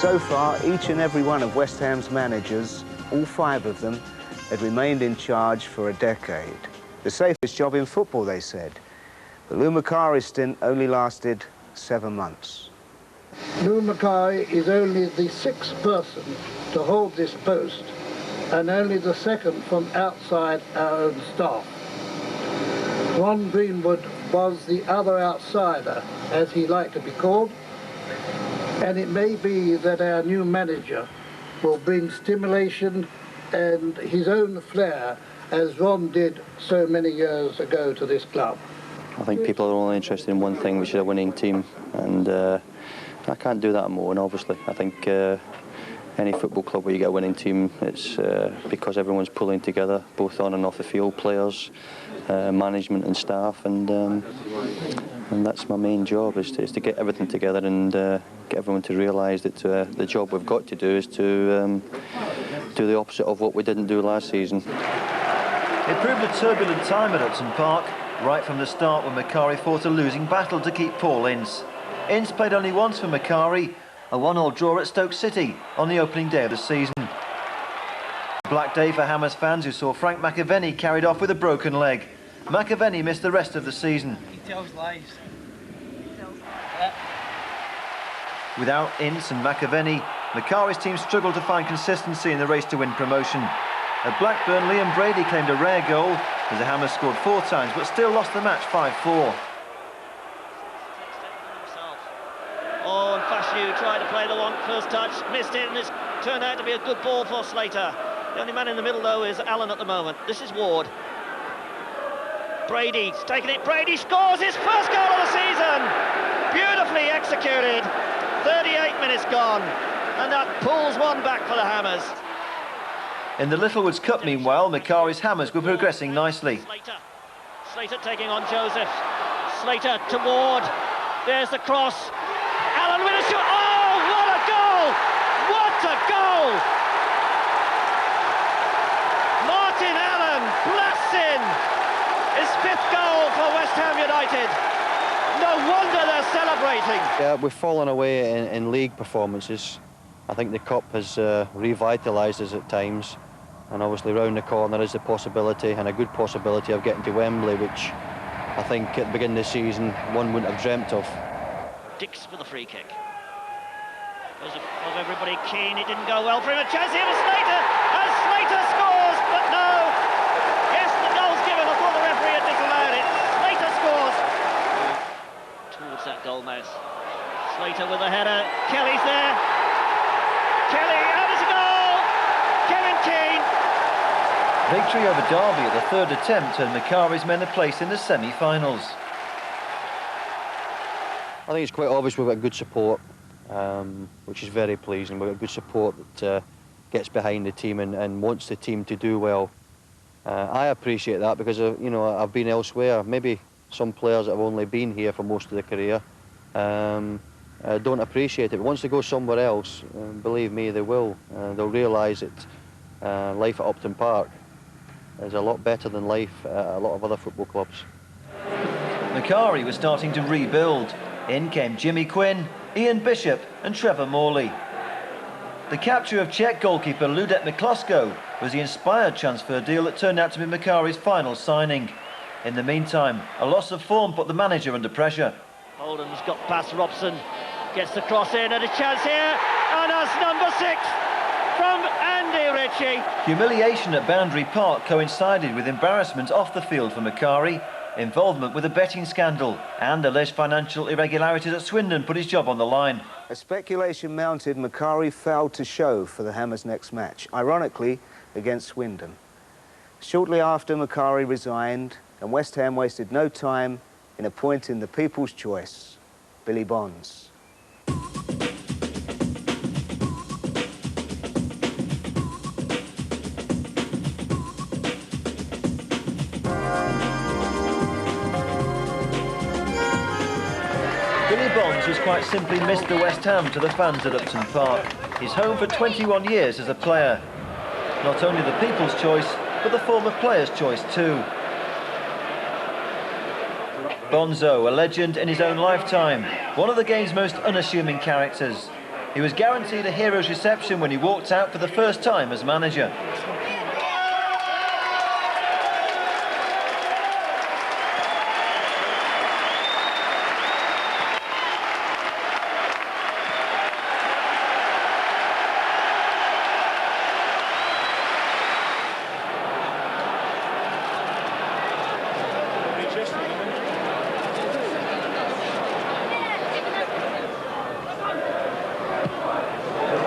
So far, each and every one of West Ham's managers, all 5 of them, had remained in charge for a decade. The safest job in football, they said. But Lou Macari's stint only lasted 7 months. Lou Macari is only the 6th person to hold this post and only the 2nd from outside our own staff. Ron Greenwood was the other outsider, as he liked to be called, and it may be that our new manager will bring stimulation and his own flair, as Ron did so many years ago to this club. I think people are only interested in one thing, which is a winning team, and I can't do that more. And obviously, I think any football club where you get a winning team, it's because everyone's pulling together, both on and off the field, players, management and staff, and that's my main job, is to get everything together and get everyone to realise that the job we've got to do is to do the opposite of what we didn't do last season. It proved a turbulent time at Upton Park, right from the start when Macari fought a losing battle to keep Paul Ince. Ince played only once for Macari, a 1-1 draw at Stoke City on the opening day of the season. Black day for Hammers fans who saw Frank McAvenny carried off with a broken leg. McAvenny missed the rest of the season. He tells lies. Without Ince and McAvenny, Macari's team struggled to find consistency in the race to win promotion. At Blackburn, Liam Brady claimed a rare goal as the Hammers scored 4 times but still lost the match 5-4. Oh, and Fashu tried to play the one first touch, missed it, and it's turned out to be a good ball for Slater. The only man in the middle, though, is Allen at the moment. This is Ward. Brady's taking it. Brady scores his first goal of the season. Beautifully executed. 38 minutes gone, and that pulls one back for the Hammers. In the Littlewoods Cup, meanwhile, Macari's Hammers were progressing nicely. Slater taking on Joseph. Slater to Ward. There's the cross. Allen with a shot. Oh, what a goal! What a goal! Martin Allen blasts in his 5th goal for West Ham United. No wonder they're celebrating. Yeah, we've fallen away in league performances. I think the Cup has revitalised us at times, and obviously round the corner is the possibility, and a good possibility, of getting to Wembley, which I think at the beginning of the season one wouldn't have dreamt of. Dix for the free kick. Was everybody keen? It didn't go well for him. A chance here for Slater, and Slater scores, but no. Yes, the goal's given. I thought the referee had disallowed it. Slater scores. Towards that goal now. Slater with a header. Kelly's there. Kelly, and it's a goal! Kevin Keane. Victory over Derby at the 3rd attempt earned Macari's men a place in the semi-finals. I think it's quite obvious we've got good support, which is very pleasing. We've got good support that gets behind the team and wants the team to do well. I appreciate that because you know, I've been elsewhere. Maybe some players that have only been here for most of their career don't appreciate it. But once they go somewhere else, believe me, they will. They'll realise that life at Upton Park is a lot better than life at a lot of other football clubs. Macari was starting to rebuild. In came Jimmy Quinn, Ian Bishop and Trevor Morley. The capture of Czech goalkeeper Ludek Miklosko was the inspired transfer deal that turned out to be Macari's final signing. In the meantime, a loss of form put the manager under pressure. Holden's got past Robson, gets the cross in, and a chance here, and that's number 6 from Andy Ritchie. Humiliation at Boundary Park coincided with embarrassment off the field for Macari. Involvement with a betting scandal and alleged financial irregularities at Swindon put his job on the line. As speculation mounted, Macari failed to show for the Hammers' next match, ironically against Swindon. Shortly after, Macari resigned, and West Ham wasted no time in appointing the people's choice, Billy Bonds. Billy Bonds was quite simply Mr. West Ham to the fans at Upton Park. His home for 21 years as a player. Not only the people's choice, but the former players' choice too. Bonzo, a legend in his own lifetime, one of the game's most unassuming characters. He was guaranteed a hero's reception when he walked out for the first time as manager.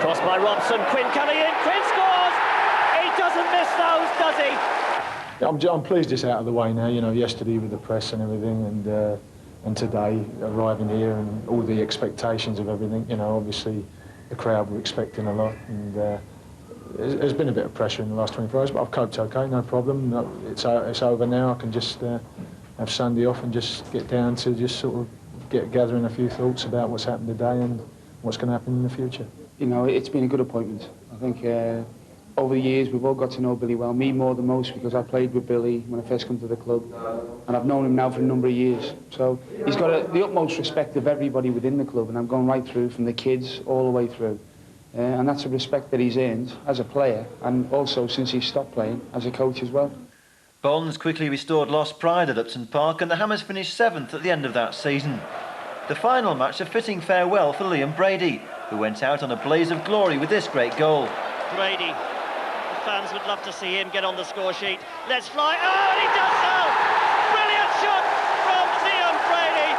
Crossed by Robson, Quinn coming in, Quinn scores! He doesn't miss those, does he? I'm pleased it's out of the way now, you know, yesterday with the press and everything, and today arriving here and all the expectations of everything, you know, obviously the crowd were expecting a lot, and there's been a bit of pressure in the last 24 hours, but I've coped okay, no problem. It's over now. I can just have Sunday off and just get down to just sort of gathering a few thoughts about what's happened today and what's going to happen in the future. You know, it's been a good appointment. I think over the years we've all got to know Billy well, me more than most because I played with Billy when I first come to the club, and I've known him now for a number of years. So he's got the utmost respect of everybody within the club, and I'm going right through from the kids all the way through. And that's a respect that he's earned as a player, and also since he stopped playing as a coach as well. Bonds quickly restored lost pride at Upton Park, and the Hammers finished 7th at the end of that season. The final match a fitting farewell for Liam Brady, who went out on a blaze of glory with this great goal. Brady, the fans would love to see him get on the score sheet. Let's fly, oh, and he does so! Brilliant shot from Liam Brady!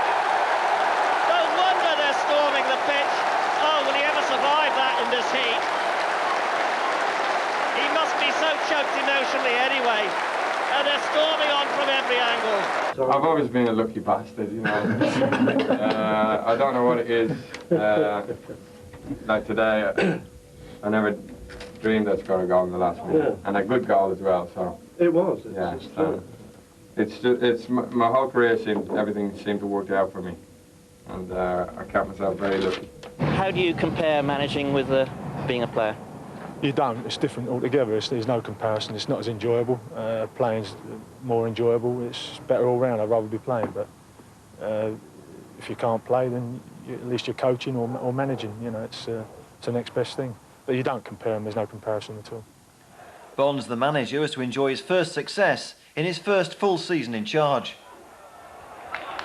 No wonder they're storming the pitch. Oh, will he ever survive that in this heat? He must be so choked emotionally anyway. And they're storming on from every angle. I've always been a lucky bastard, you know. I don't know what it is. Like today, I never dreamed I'd score a goal in the last minute, and a good goal as well. So It was. yeah, so it's my whole career everything seemed to work out for me, and I count myself very lucky. How do you compare managing with being a player? You don't. It's different altogether. There's no comparison. It's not as enjoyable. Playing's more enjoyable. It's better all round. I'd rather be playing, but if you can't play, then at least you're coaching or managing. You know, it's the next best thing. But you don't compare them. There's no comparison at all. Bonds, the manager, was to enjoy his first success in his first full season in charge.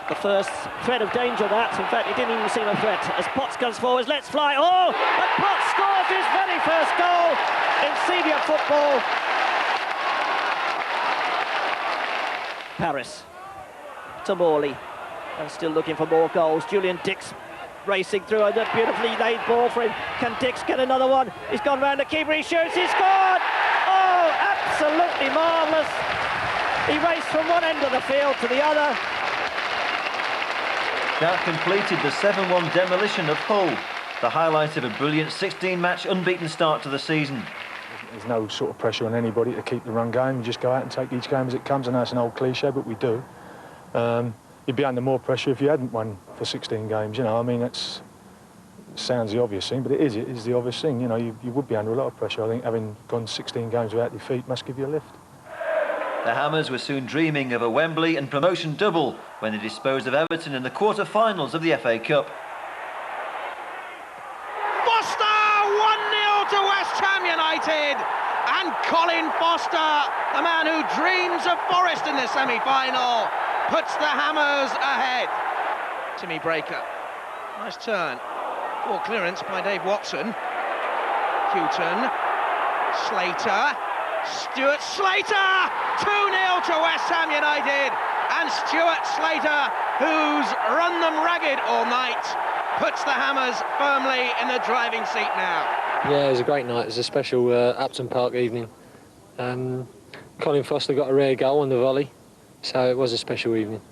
The first threat of danger, that. In fact, it didn't even seem a threat. As Potts comes forward, let's fly. Oh, and Potts scores his very first goal in senior football. Paris to Morley, and still looking for more goals. Julian Dix racing through, and a beautifully laid ball for him. Can Dix get another one? He's gone round the keeper, he shoots, he scored! Oh, absolutely marvellous. He raced from one end of the field to the other. That completed the 7-1 demolition of Hull, the highlight of a brilliant 16-match unbeaten start to the season. There's no sort of pressure on anybody to keep the run going. You just go out and take each game as it comes. I know it's an old cliche, but we do. You'd be under more pressure if you hadn't won for 16 games, you know. I mean, it sounds the obvious thing, but it is the obvious thing. You know, you would be under a lot of pressure. I think having gone 16 games without defeat must give you a lift. The Hammers were soon dreaming of a Wembley and promotion double when they disposed of Everton in the quarter-finals of the FA Cup. Foster, 1-0 to West Ham United, and Colin Foster, the man who dreams of Forest in the semi-final, puts the Hammers ahead. Timmy Breaker, nice turn, poor clearance by Dave Watson. Houghton, Slater, Stuart Slater, 2-0 to West Ham United, and Stuart Slater, who's run them ragged all night, puts the Hammers firmly in the driving seat now. Yeah, it was a great night. It was a special Upton Park evening. Colin Foster got a rare goal on the volley, so it was a special evening.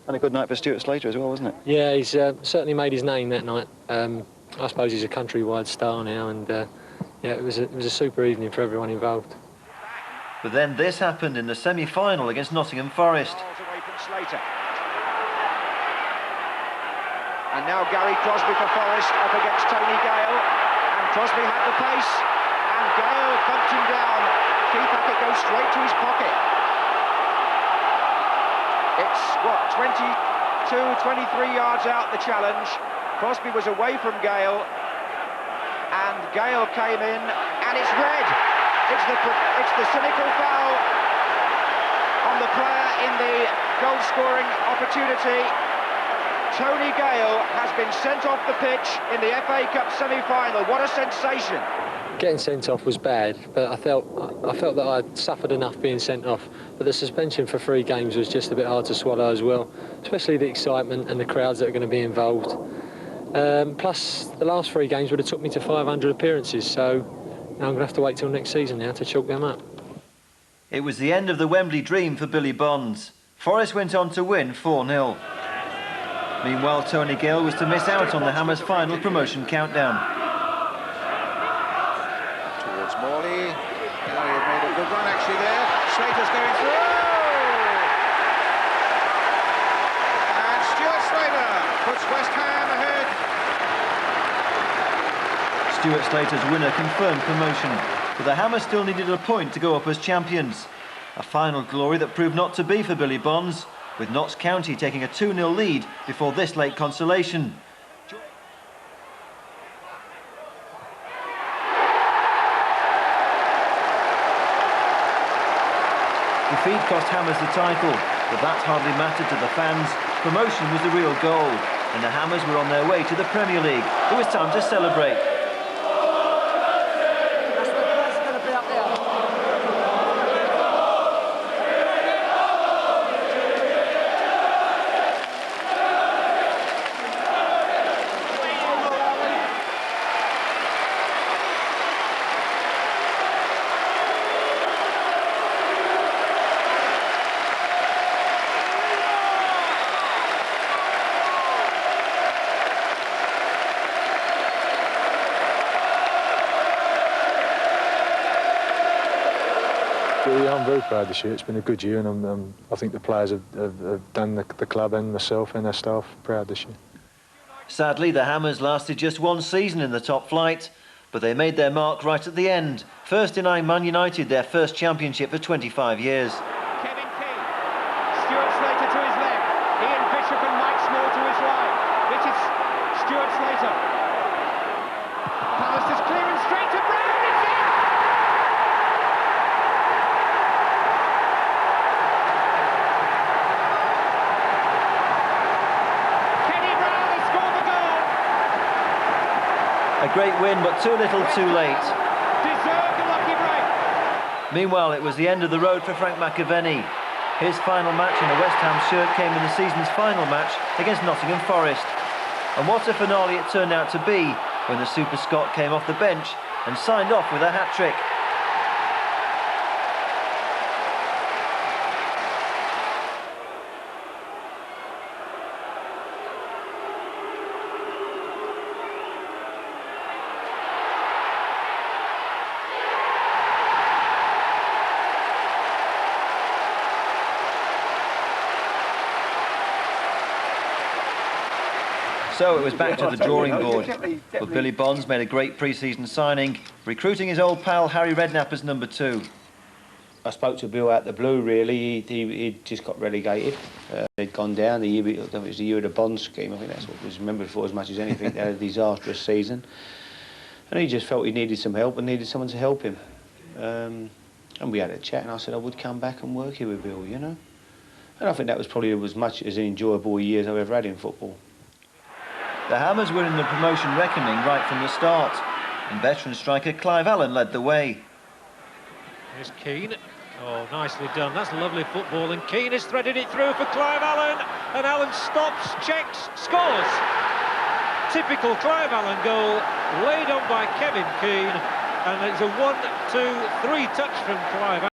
And a good night for Stuart Slater as well, wasn't it? Yeah, he's certainly made his name that night. I suppose he's a countrywide star now, and yeah, it was a super evening for everyone involved. But then this happened in the semi-final against Nottm Forest. Away from Slater. And now Gary Crosby for Forest up against Tony Gale. And Crosby had the pace, and Gale bumped him down. Keith Hackett goes straight to his pocket. It's, what, 22, 23 yards out the challenge. Crosby was away from Gale. and GALE came in, and it's red. It's the cynical foul on the player in the goal-scoring opportunity. Tony GALE has been sent off the pitch in the FA Cup semi-final. What a sensation! Getting sent off was bad, but I felt that I'd suffered enough being sent off. But the suspension for 3 games was just a bit hard to swallow as well, especially the excitement and the crowds that are going to be involved. Plus, the last 3 games would have took me to 500 appearances, so now I'm going to have to wait till next season now to chalk them up. It was the end of the Wembley dream for Billy Bonds. Forest went on to win 4-0. Meanwhile, Tony GALE was to miss out on the Hammers' final promotion countdown. Towards Morley. Gary had made a good run actually there. Slater's going through. And Stuart Slater puts West Ham ahead. Stuart Slater's winner confirmed promotion, but the Hammers still needed a point to go up as champions. A final glory that proved not to be for Billy Bonds, with Notts County taking a 2-0 lead before this late consolation. Defeat cost Hammers the title, but that hardly mattered to the fans. Promotion was the real goal, and the Hammers were on their way to the Premier League. It was time to celebrate. Yeah, I'm very proud this year. It's been a good year, and I think the players have done the club and myself and our staff proud this year. Sadly, the Hammers lasted just 1 season in the top flight, but they made their mark right at the end, first denying Man United their first championship for 25 years. Kevin Keane, Stuart Slater to his left, Ian Bishop and Mike Small to his right. It is Stuart Slater. Pallister's clear and straight to Brown. It's in! Kenny Brown has scored the goal. A great win, but too little too late. Deserved a lucky break. Meanwhile, it was the end of the road for Frank McAvenny. His final match in a West Ham shirt came in the season's final match against Nottm Forest. And what a finale it turned out to be when the Super Scot came off the bench and signed off with a hat-trick. So it was back to the drawing board. But Billy Bonds made a great pre-season signing, recruiting his old pal Harry Redknapp as number 2. I spoke to Bill out the blue, really. He'd just got relegated. They'd gone down. It was the year of the Bond scheme. I think that's what was remembered for as much as anything. They had a disastrous season. And he just felt he needed some help and needed someone to help him. And we had a chat, and I said I would come back and work here with Bill, you know. And I think that was probably as much as an enjoyable years I've ever had in football. The Hammers were in the promotion reckoning right from the start, and veteran striker Clive Allen led the way. Here's Keane. Oh, nicely done. That's lovely football, and Keane has threaded it through for Clive Allen, and Allen stops, checks, scores. Typical Clive Allen goal, laid on by Kevin Keane, and it's a 1-2-3 touch from Clive Allen.